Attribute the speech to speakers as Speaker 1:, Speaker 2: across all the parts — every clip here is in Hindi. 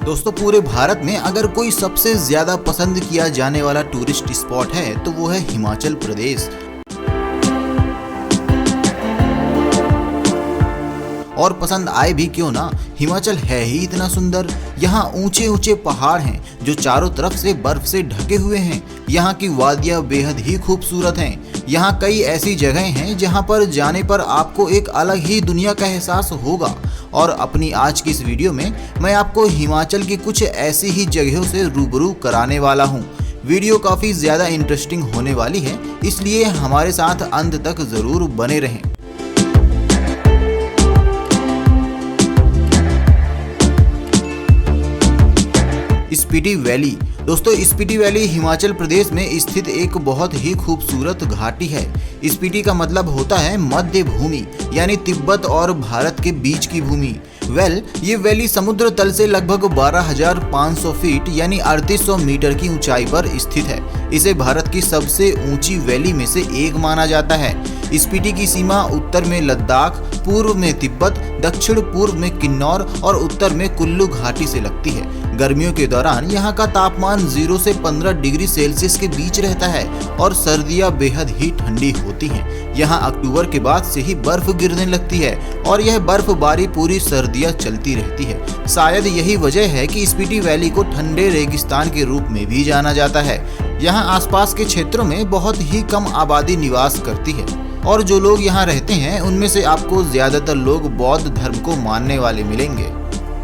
Speaker 1: दोस्तों पूरे भारत में अगर कोई सबसे ज्यादा पसंद किया जाने वाला टूरिस्ट स्पॉट है तो वो है हिमाचल प्रदेश। और पसंद आए भी क्यों ना, हिमाचल है ही इतना सुंदर। यहाँ ऊंचे ऊंचे पहाड़ हैं जो चारों तरफ से बर्फ से ढके हुए हैं। यहाँ की वादियाँ बेहद ही खूबसूरत हैं। यहाँ कई ऐसी जगहें हैं जहाँ पर जाने पर आपको एक अलग ही दुनिया का एहसास होगा। और अपनी आज की इस वीडियो में मैं आपको हिमाचल की कुछ ऐसी ही जगहों से रूबरू कराने वाला हूँ। वीडियो काफ़ी ज़्यादा इंटरेस्टिंग होने वाली है, इसलिए हमारे साथ अंत तक ज़रूर बने रहें। स्पीति वैली। दोस्तों स्पीति वैली हिमाचल प्रदेश में स्थित एक बहुत ही खूबसूरत घाटी है। स्पीति का मतलब होता है मध्य भूमि, यानी तिब्बत और भारत के बीच की भूमि। ये वैली समुद्र तल से लगभग 12,500 फीट यानी 3800 मीटर की ऊंचाई पर स्थित है। इसे भारत की सबसे ऊंची वैली में से एक माना जाता है। स्पीति की सीमा उत्तर में लद्दाख, पूर्व में तिब्बत, दक्षिण पूर्व में किन्नौर और उत्तर में कुल्लू घाटी से लगती है। गर्मियों के दौरान यहाँ का तापमान 0 से 15 डिग्री सेल्सियस के बीच रहता है और सर्दियाँ बेहद ही ठंडी होती हैं। यहाँ अक्टूबर के बाद से ही बर्फ गिरने लगती है और यह बर्फबारी पूरी सर्दियाँ चलती रहती है। शायद यही वजह है कि स्पीति वैली को ठंडे रेगिस्तान के रूप में भी जाना जाता है। यहाँ आसपास के क्षेत्रों में बहुत ही कम आबादी निवास करती है और जो लोग यहाँ रहते हैं उनमें से आपको ज्यादातर लोग बौद्ध धर्म को मानने वाले मिलेंगे।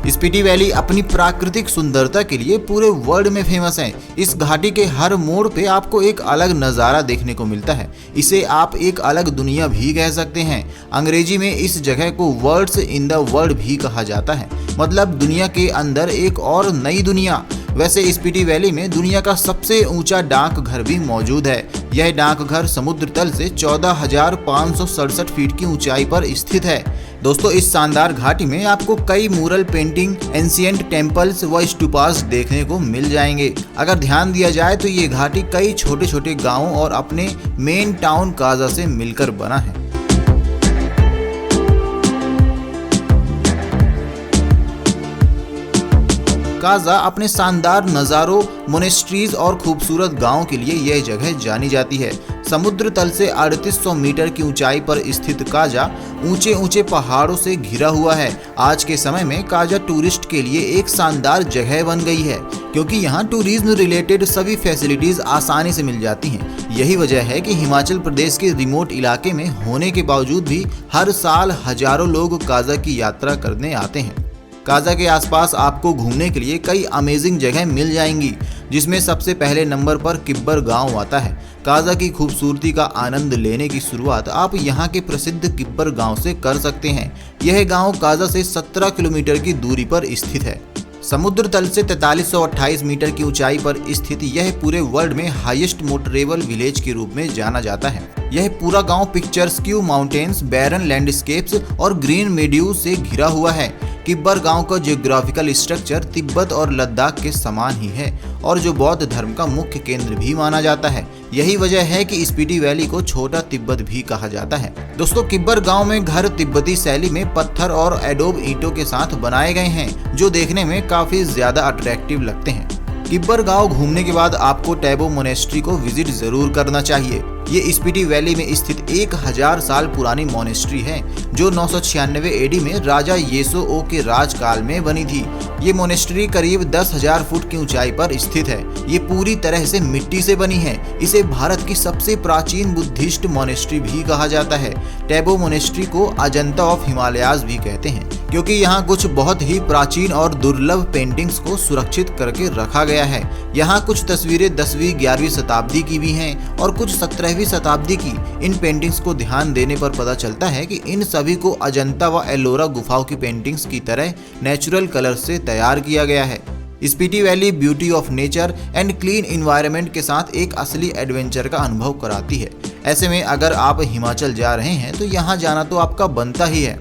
Speaker 1: स्पीति वैली अपनी प्राकृतिक सुंदरता के लिए पूरे वर्ल्ड में फेमस है। इस घाटी के हर मोड़ पे आपको एक अलग नज़ारा देखने को मिलता है। इसे आप एक अलग दुनिया भी कह सकते हैं। अंग्रेजी में इस जगह को वर्ड्स इन द वर्ल्ड भी कहा जाता है, मतलब दुनिया के अंदर एक और नई दुनिया। वैसे स्पीति वैली में दुनिया का सबसे ऊंचा डाकघर भी मौजूद है। यह डाकघर समुद्र तल से 14,567 फीट की ऊंचाई पर स्थित है। दोस्तों इस शानदार घाटी में आपको कई मूरल पेंटिंग, एंशिएंट टेम्पल्स व स्टूपास देखने को मिल जाएंगे। अगर ध्यान दिया जाए तो ये घाटी कई छोटे छोटे गांवों और अपने मेन टाउन काजा से मिलकर बना है। काजा अपने शानदार नज़ारों, मोनेस्ट्रीज और खूबसूरत गांवों के लिए यह जगह जानी जाती है। समुद्र तल से 3800 मीटर की ऊंचाई पर स्थित काजा ऊंचे ऊंचे पहाड़ों से घिरा हुआ है। आज के समय में काजा टूरिस्ट के लिए एक शानदार जगह बन गई है, क्योंकि यहाँ टूरिज्म रिलेटेड सभी फैसिलिटीज आसानी से मिल जाती हैं। यही वजह है कि हिमाचल प्रदेश के रिमोट इलाके में होने के बावजूद भी हर साल हजारों लोग काजा की यात्रा करने आते हैं। काजा के आसपास आपको घूमने के लिए कई अमेजिंग जगह मिल जाएंगी, जिसमें सबसे पहले नंबर पर किब्बर गांव आता है। काजा की खूबसूरती का आनंद लेने की शुरुआत आप यहां के प्रसिद्ध किब्बर गांव से कर सकते हैं। यह गांव काजा से 17 किलोमीटर की दूरी पर स्थित है। समुद्र तल से 4328 मीटर की ऊंचाई पर स्थित यह पूरे वर्ल्ड में हाईएस्ट मोटरेबल विलेज के रूप में जाना जाता है। यह पूरा गांव पिक्चर्स्क्यू माउंटेन्स, बैरन लैंडस्केप्स और ग्रीन मेड्यूज से घिरा हुआ है। किब्बर गांव का जियोग्राफिकल स्ट्रक्चर तिब्बत और लद्दाख के समान ही है और जो बौद्ध धर्म का मुख्य केंद्र भी माना जाता है। यही वजह है कि स्पीति वैली को छोटा तिब्बत भी कहा जाता है। दोस्तों किब्बर गांव में घर तिब्बती शैली में पत्थर और एडोब ईंटों के साथ बनाए गए हैं, जो देखने में काफी ज्यादा अट्रैक्टिव लगते हैं। किब्बर गांव घूमने के बाद आपको टैबो मोनेस्ट्री को विजिट जरूर करना चाहिए। ये स्पीति वैली में स्थित 1000 साल पुरानी मोनेस्ट्री है, जो 996 एडी में राजा येसो के राजकाल में बनी थी। ये मोनेस्ट्री करीब 10,000 फुट की ऊंचाई पर स्थित है। ये पूरी तरह से मिट्टी से बनी है। इसे भारत की सबसे प्राचीन बुद्धिस्ट मोनेस्ट्री भी कहा जाता है। टैबो मोनेस्ट्री को अजंता ऑफ हिमालयाज भी कहते हैं, क्योंकि यहाँ कुछ बहुत ही प्राचीन और दुर्लभ पेंटिंग्स को सुरक्षित करके रखा गया है। यहाँ कुछ तस्वीरें 10वीं 11वीं शताब्दी की भी हैं और कुछ 17वीं शताब्दी की। इन पेंटिंग्स को ध्यान देने पर पता चलता है कि इन सभी को अजंता व एलोरा गुफाओं की पेंटिंग्स की तरह नेचुरल कलर से तैयार किया गया है। Spiti valley beauty of nature and clean environment के साथ एक असली एडवेंचर का अनुभव कराती है। ऐसे में अगर आप हिमाचल जा रहे हैं तो यहाँ जाना तो आपका बनता ही है।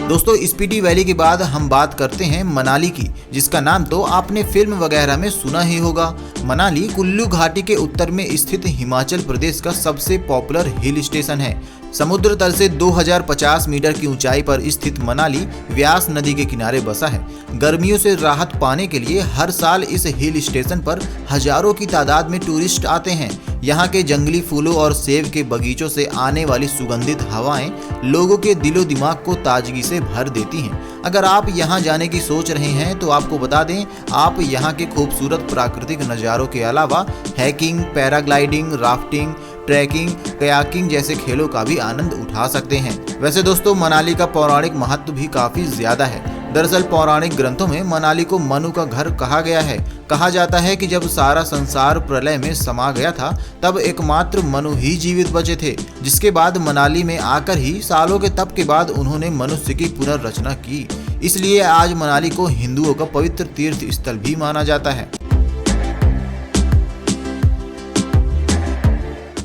Speaker 1: दोस्तों स्पीति वैली के बाद हम बात करते हैं मनाली की, जिसका नाम तो आपने फिल्म वगैरह में सुना ही होगा। मनाली कुल्लू घाटी के उत्तर में स्थित हिमाचल प्रदेश का सबसे पॉपुलर हिल स्टेशन है। समुद्र तल से 2050 मीटर की ऊंचाई पर स्थित मनाली व्यास नदी के किनारे बसा है। गर्मियों से राहत पाने के लिए हर साल इस हिल स्टेशन पर हजारों की तादाद में टूरिस्ट आते हैं। यहाँ के जंगली फूलों और सेब के बगीचों से आने वाली सुगंधित हवाएं लोगों के दिलो दिमाग को ताजगी से भर देती हैं। अगर आप यहाँ जाने की सोच रहे हैं तो आपको बता दें, आप यहाँ के खूबसूरत प्राकृतिक नज़ारों के अलावा hiking, paragliding, rafting, trekking, kayaking जैसे खेलों का भी आनंद उठा सकते हैं। वैसे दोस्तों मनाली का पौराणिक महत्व भी काफी ज्यादा है। दरअसल पौराणिक ग्रंथों में मनाली को मनु का घर कहा गया है। कहा जाता है कि जब सारा संसार प्रलय में समा गया था तब एकमात्र मनु ही जीवित बचे थे, जिसके बाद मनाली में आकर ही सालों के तप के बाद उन्होंने मनुष्य की पुनर्रचना की। इसलिए आज मनाली को हिंदुओं का पवित्र तीर्थ स्थल भी माना जाता है।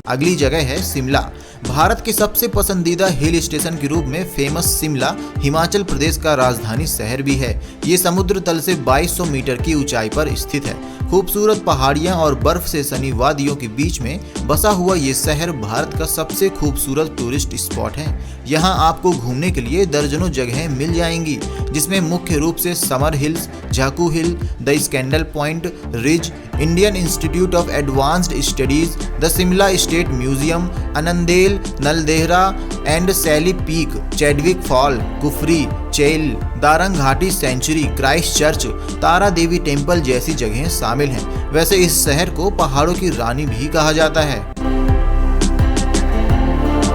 Speaker 1: अगली जगह है शिमला। भारत के सबसे पसंदीदा हिल स्टेशन के रूप में फेमस शिमला हिमाचल प्रदेश का राजधानी शहर भी है। ये समुद्र तल से 2200 मीटर की ऊंचाई पर स्थित है। खूबसूरत पहाड़ियां और बर्फ से सनी वादियों के बीच में बसा हुआ ये शहर भारत का सबसे खूबसूरत टूरिस्ट स्पॉट है। यहाँ आपको घूमने के लिए दर्जनों जगहें मिल जाएंगी, जिसमें मुख्य रूप से summer hills, Jakhu hill, the scandal point ridge, Indian Institute of Advanced Studies, the Shimla state museum, Annandale, Naldehra and sally peak, Chadwick fall, Kufri, Chail, Darang Ghati sanctuary, Christ Church, Tara Devi temple जैसी जगहें शामिल हैं। वैसे इस शहर को पहाड़ों की रानी भी कहा जाता है।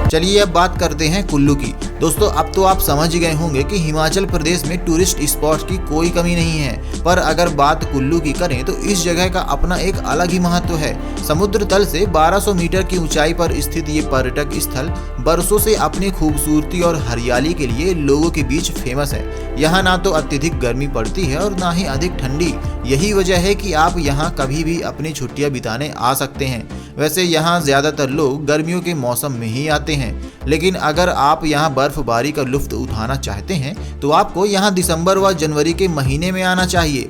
Speaker 1: चलिए अब बात करते हैं कुल्लू की। दोस्तों अब तो आप समझ गए होंगे कि हिमाचल प्रदेश में टूरिस्ट स्पॉट की कोई कमी नहीं है, पर अगर बात कुल्लू की करें तो इस जगह का अपना एक अलग ही महत्व है। समुद्र तल से 1200 मीटर की ऊंचाई पर स्थित ये पर्यटक स्थल बरसों से अपनी खूबसूरती और हरियाली के लिए लोगों के बीच फेमस है। यहाँ ना तो अत्यधिक गर्मी पड़ती है और ना ही अधिक ठंडी। यही वजह है कि आप यहाँ कभी भी अपनी छुट्टियाँ बिताने आ सकते हैं। वैसे यहाँ ज्यादातर लोग गर्मियों के मौसम में ही आते हैं, लेकिन अगर आप यहाँ बर्फबारी का लुत्फ उठाना चाहते हैं तो आपको यहाँ दिसंबर व जनवरी के महीने में आना चाहिए।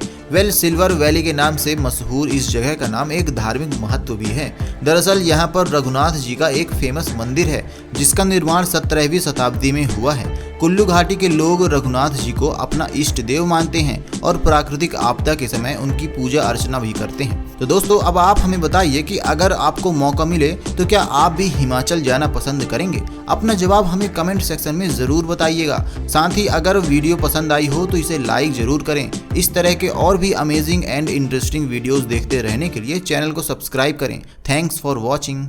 Speaker 1: सिल्वर वैली के नाम से मशहूर इस जगह का नाम एक धार्मिक महत्व भी है। दरअसल यहाँ पर रघुनाथ जी का एक फेमस मंदिर है, जिसका निर्माण 17वीं शताब्दी में हुआ है। कुल्लू घाटी के लोग रघुनाथ जी को अपना इष्ट देव मानते हैं और प्राकृतिक आपदा के समय उनकी पूजा अर्चना भी करते हैं। तो दोस्तों अब आप हमें बताइए कि अगर आपको मौका मिले तो क्या आप भी हिमाचल जाना पसंद करेंगे? अपना जवाब हमें कमेंट सेक्शन में जरूर बताइएगा। साथ ही अगर वीडियो पसंद आई हो तो इसे लाइक जरूर करें। इस तरह के और भी अमेजिंग एंड इंटरेस्टिंग वीडियोस देखते रहने के लिए चैनल को सब्सक्राइब करें। Thanks for watching.